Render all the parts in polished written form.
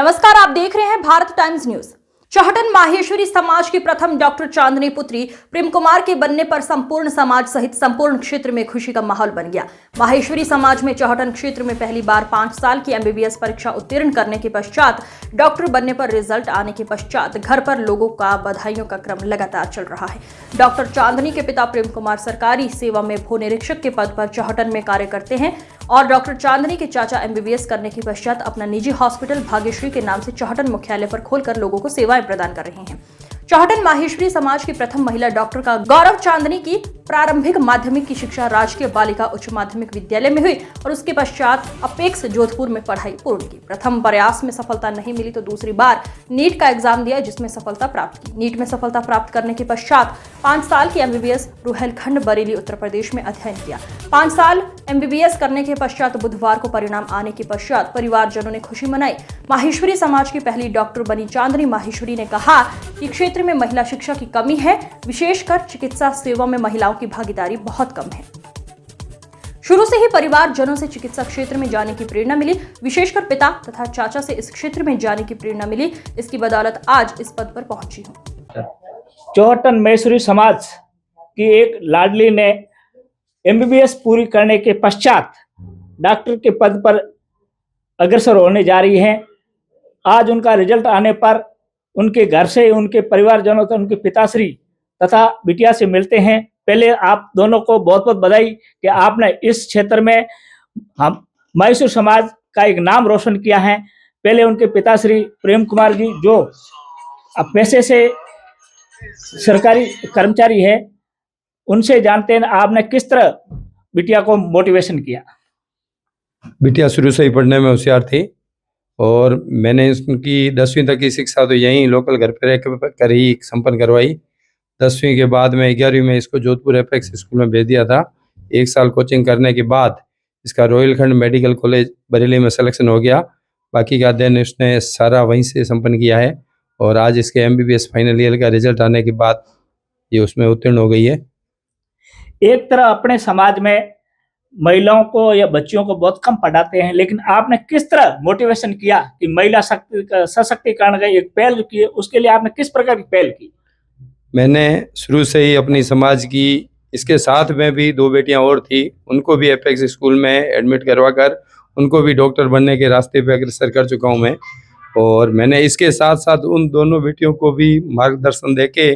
नमस्कार, आप देख रहे हैं भारत टाइम्स न्यूज। चौहटन माहेश्वरी समाज की प्रथम डॉक्टर चांदनी पुत्री प्रेम कुमार के बनने पर संपूर्ण समाज सहित संपूर्ण क्षेत्र में खुशी का माहौल बन गया। माहेश्वरी समाज में चौहटन क्षेत्र में पहली बार 5 साल की एमबीबीएस परीक्षा उत्तीर्ण करने के पश्चात डॉक्टर बनने पर रिजल्ट आने के पश्चात घर पर लोगों का बधाइयों का क्रम लगातार चल रहा है। डॉक्टर चांदनी के पिता प्रेम कुमार सरकारी सेवा में भू निरीक्षक के पद पर चौहटन में कार्य करते हैं और डॉक्टर चांदनी के चाचा एमबीबीएस करने के पश्चात अपना निजी हॉस्पिटल भाग्यश्री के नाम से चौहटन मुख्यालय पर खोलकर लोगों को सेवाएं प्रदान कर रहे हैं। चौहटन माहेश्वरी समाज की प्रथम महिला डॉक्टर का गौरव चांदनी की प्रारंभिक माध्यमिक की शिक्षा राजकीय बालिका उच्च माध्यमिक विद्यालय में हुई और उसके पश्चात अपेक्स जोधपुर में पढ़ाई पूर्ण की। प्रथम प्रयास में सफलता नहीं मिली तो दूसरी बार नीट का एग्जाम दिया जिसमें सफलता प्राप्त की। नीट में सफलता प्राप्त करने के पश्चात 5 साल की एमबीबीएस रुहेलखंड बरेली उत्तर प्रदेश में अध्ययन किया। 5 साल एमबीबीएस करने के पश्चात बुधवार को परिणाम आने के पश्चात परिवारजनों ने खुशी मनाई। माहेश्वरी समाज की पहली डॉक्टर बनी चांदनी माहेश्वरी ने कहा कि क्षेत्र में महिला शिक्षा की कमी है, विशेषकर चिकित्सा सेवा में महिलाओं की भागीदारी बहुत कम है। शुरू से ही परिवार जनों से चिकित्सा क्षेत्र में जाने की प्रेरणा मिली, विशेषकर पिता तथा चाचा से इस क्षेत्र में जाने की प्रेरणा मिली। इसकी बदौलत आज इस पद पर पहुंची हूं। चौहटन माहेश्वरी समाज की एक लाडली ने एमबीबीएस पूरी करने के पश्चात डॉक्टर के पद पर अग्रसर होने जा रही हैं। आज उनका रिजल्ट आने पर उनके घर से, उनके परिवारजनों से, उनके पिताश्री तथा बिटिया से मिलते हैं। पहले आप दोनों को बहुत बहुत बधाई कि आपने इस क्षेत्र में हम माहेश्वरी समाज का एक नाम रोशन किया है। पहले उनके पिताश्री प्रेम कुमार जी जो अब पैसे से सरकारी कर्मचारी है, उनसे जानते हैं आपने किस तरह बिटिया को मोटिवेशन किया। बिटिया शुरू से ही पढ़ने में होशियार थी और मैंने उनकी 10वीं तक की शिक्षा तो यहीं लोकल घर पे रह कर ही संपन्न करवाई। 10वीं के बाद में 11वीं में इसको जोधपुर एपेक्स स्कूल में भेज दिया था। 1 साल कोचिंग करने के बाद इसका रुहेलखंड मेडिकल कॉलेज बरेली में सिलेक्शन हो गया। बाकी का अध्ययन उसने सारा वहीं से संपन्न किया है और आज इसके एमबीबीएस फाइनल ईयर का रिजल्ट आने के बाद ये उसमें उत्तीर्ण हो गई है। एक तरह अपने समाज में महिलाओं को या बच्चियों को बहुत कम पढ़ाते हैं, लेकिन आपने किस तरह मोटिवेशन किया कि महिला सशक्तिकरण का एक पहल की, उसके लिए आपने किस प्रकार की पहल की? मैंने शुरू से ही अपनी समाज की, इसके साथ में भी 2 बेटियां और थी, उनको भी एपेक्स स्कूल में एडमिट करवा कर उनको भी डॉक्टर बनने के रास्ते पे अग्रसर कर चुका हूं मैं। और मैंने इसके साथ साथ उन दोनों बेटियों को भी मार्गदर्शन देके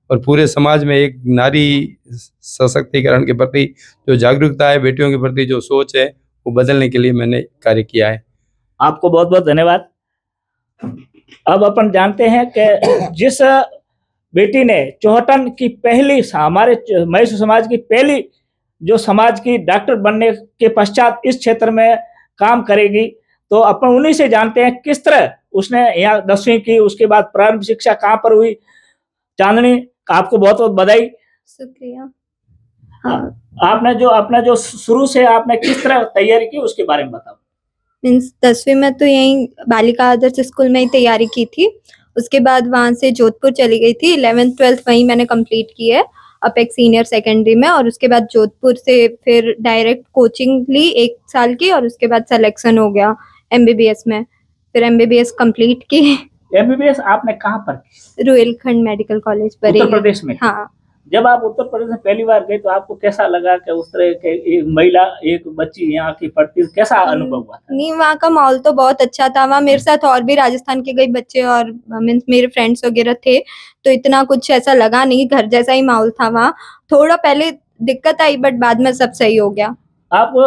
और पूरे समाज में एक नारी सशक्तिकरण के प्रति जो जागरूकता है, बेटियों के प्रति जो सोच है, वो बदलने के लिए मैंने कार्य किया है। आपको बहुत बहुत धन्यवाद। अब अपन जानते हैं कि जिस बेटी ने चौहटन की पहली, हमारे माहेश्वरी समाज की पहली जो समाज की डॉक्टर बनने के पश्चात इस क्षेत्र में काम करेगी, तो अपन उन्हीं से जानते हैं किस तरह उसने यहाँ 10वीं की, उसके बाद प्रारंभिक शिक्षा कहाँ पर हुई। चांदनी, आपको बहुत बहुत बधाई। शुक्रिया। आपने जो शुरू से आपने किस तरह तैयारी की उसके बारे में बताओ। मीन्स 10वीं में तो यहीं बालिका आदर्श स्कूल में ही तैयारी की थी। उसके बाद वहां से जोधपुर चली गई थी। 11th 12th वहीं मैंने कंप्लीट की है अपेक्स सीनियर सेकेंडरी में। और उसके बाद जोधपुर से फिर डायरेक्ट कोचिंग ली 1 साल की और उसके बाद सिलेक्शन हो गया एमबीबीएस में। फिर एमबीबीएस कंप्लीट की। एमबीबीएस आपने कहाँ पर की? रुहेलखंड मेडिकल कॉलेज बरेली, उत्तर प्रदेश में। हाँ। जब आप उत्तर प्रदेश में पहली बार गए तो आपको कैसा लगा कि उस तरह के एक महिला, एक बच्ची यहाँ की पढ़ती, कैसा अनुभव हुआ था? नहीं, वहाँ का माहौल तो बहुत अच्छा था। वहाँ मेरे साथ और भी राजस्थान के कई बच्चे और मीन्स मेरे फ्रेंड्स वगैरह थे, तो इतना कुछ ऐसा लगा नहीं, घर जैसा ही माहौल था वहाँ। थोड़ा पहले दिक्कत आई बट बाद में सब सही हो गया। आपको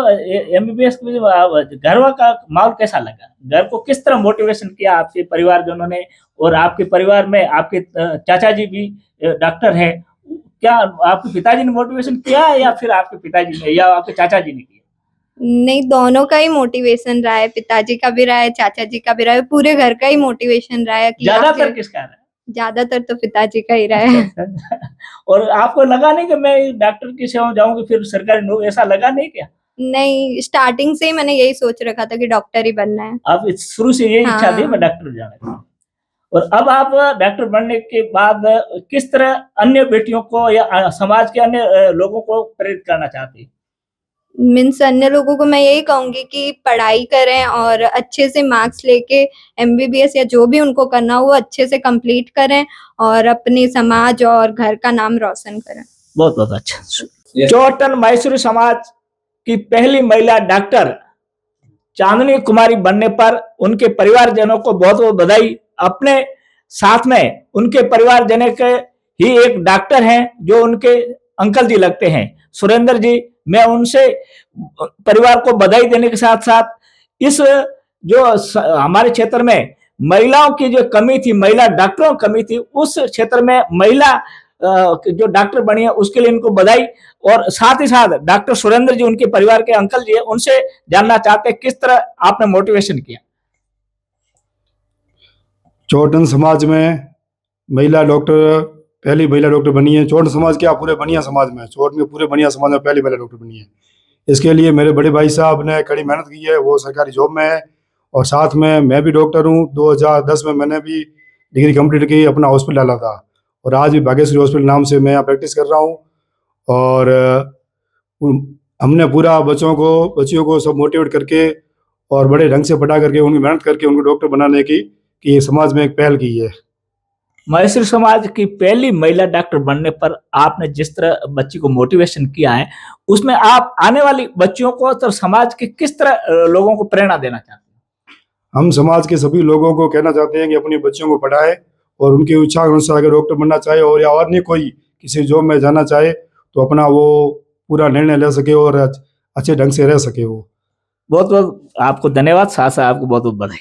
एमबीबीएस में घर का माहौल कैसा लगा? घर को किस तरह मोटिवेशन किया आपके परिवारजनों ने? और आपके परिवार में आपके चाचा जी भी डॉक्टर हैं, क्या आपके पिताजी ने मोटिवेशन किया या फिर आपके पिताजी ने या आपके चाचा जी ने किया? नहीं, दोनों का ही मोटिवेशन रहा है। पिताजी का भी रहा है, चाचा जी का भी रहा है, पूरे घर का ही मोटिवेशन रहा है। ज्यादातर किसका रहा? ज्यादातर तो पिताजी का ही रहा है। और आपको लगा नहीं कि मैं डॉक्टर की सेवा जाऊंगी फिर सरकारी नौकरी, ऐसा लगा नहीं क्या? नहीं, स्टार्टिंग से ही मैंने यही सोच रखा था कि डॉक्टर ही बनना है। आप शुरू से यही इच्छा थी हाँ। मैं डॉक्टर जाना था। और अब आप डॉक्टर बनने के बाद किस तरह अन्य बेटियों को या समाज के अन्य लोगों को प्रेरित करना चाहती? मीन्स अन्य लोगों को मैं यही कहूंगी कि पढ़ाई करें और अच्छे से मार्क्स लेके एमबीबीएस या जो भी उनको करना हो वो अच्छे से कंप्लीट करें और अपने समाज और घर का नाम रोशन करें। बहुत बहुत अच्छा। चौहटन माहेश्वरी समाज की पहली महिला डॉक्टर चांदनी कुमारी बनने पर उनके परिवारजनों को बहुत बहुत बधाई। अपने साथ में उनके परिवारजनों के ही एक डॉक्टर हैं जो उनके अंकल जी लगते हैं, सुरेंद्र जी। मैं उनसे परिवार को बधाई देने के साथ साथ इस जो हमारे क्षेत्र में महिलाओं की जो कमी थी, महिला डॉक्टरों की कमी थी, उस क्षेत्र में महिला जो डॉक्टर बनी है उसके लिए इनको बधाई। और साथ ही साथ डॉक्टर सुरेंद्र जी उनके परिवार के अंकल जी है, उनसे जानना चाहते हैं किस तरह आपने मोटिवेशन किया। चौहटन समाज में महिला डॉक्टर पहली महिला डॉक्टर बनी है। चौहटन समाज क्या पूरे बनिया समाज में, चौहटन के पूरे बनिया समाज में पहली महिला डॉक्टर बनी है। इसके लिए मेरे बड़े भाई साहब ने कड़ी मेहनत की है, वो सरकारी जॉब में है और साथ में मैं भी डॉक्टर हूँ। 2010 में मैंने भी डिग्री कंप्लीट की, अपना हॉस्पिटल डाला था और आज भी भाग्यश्री हॉस्पिटल नाम से मैं यहाँ प्रैक्टिस कर रहा हूँ। और हमने पूरा बच्चियों को सब मोटिवेट करके और बड़े ढंग से पढ़ा करके उनकी मेहनत करके उनको डॉक्टर बनाने की कि समाज में एक पहल की है। माहेश्वरी समाज की पहली महिला डॉक्टर बनने पर आपने जिस तरह बच्ची को मोटिवेशन किया है, उसमें आप आने वाली बच्चियों को और समाज के किस तरह लोगों को प्रेरणा देना चाहते हैं? हम समाज के सभी लोगों को कहना चाहते हैं कि अपनी बच्चियों को पढ़ाए और उनकी इच्छा अनुसार अगर डॉक्टर बनना चाहे और या और नहीं कोई किसी जॉब में जाना चाहे तो अपना वो पूरा निर्णय ले सके और अच्छे ढंग से रह सके। वो बहुत बहुत आपको धन्यवाद, साथ साथ आपको बहुत बहुत बधाई।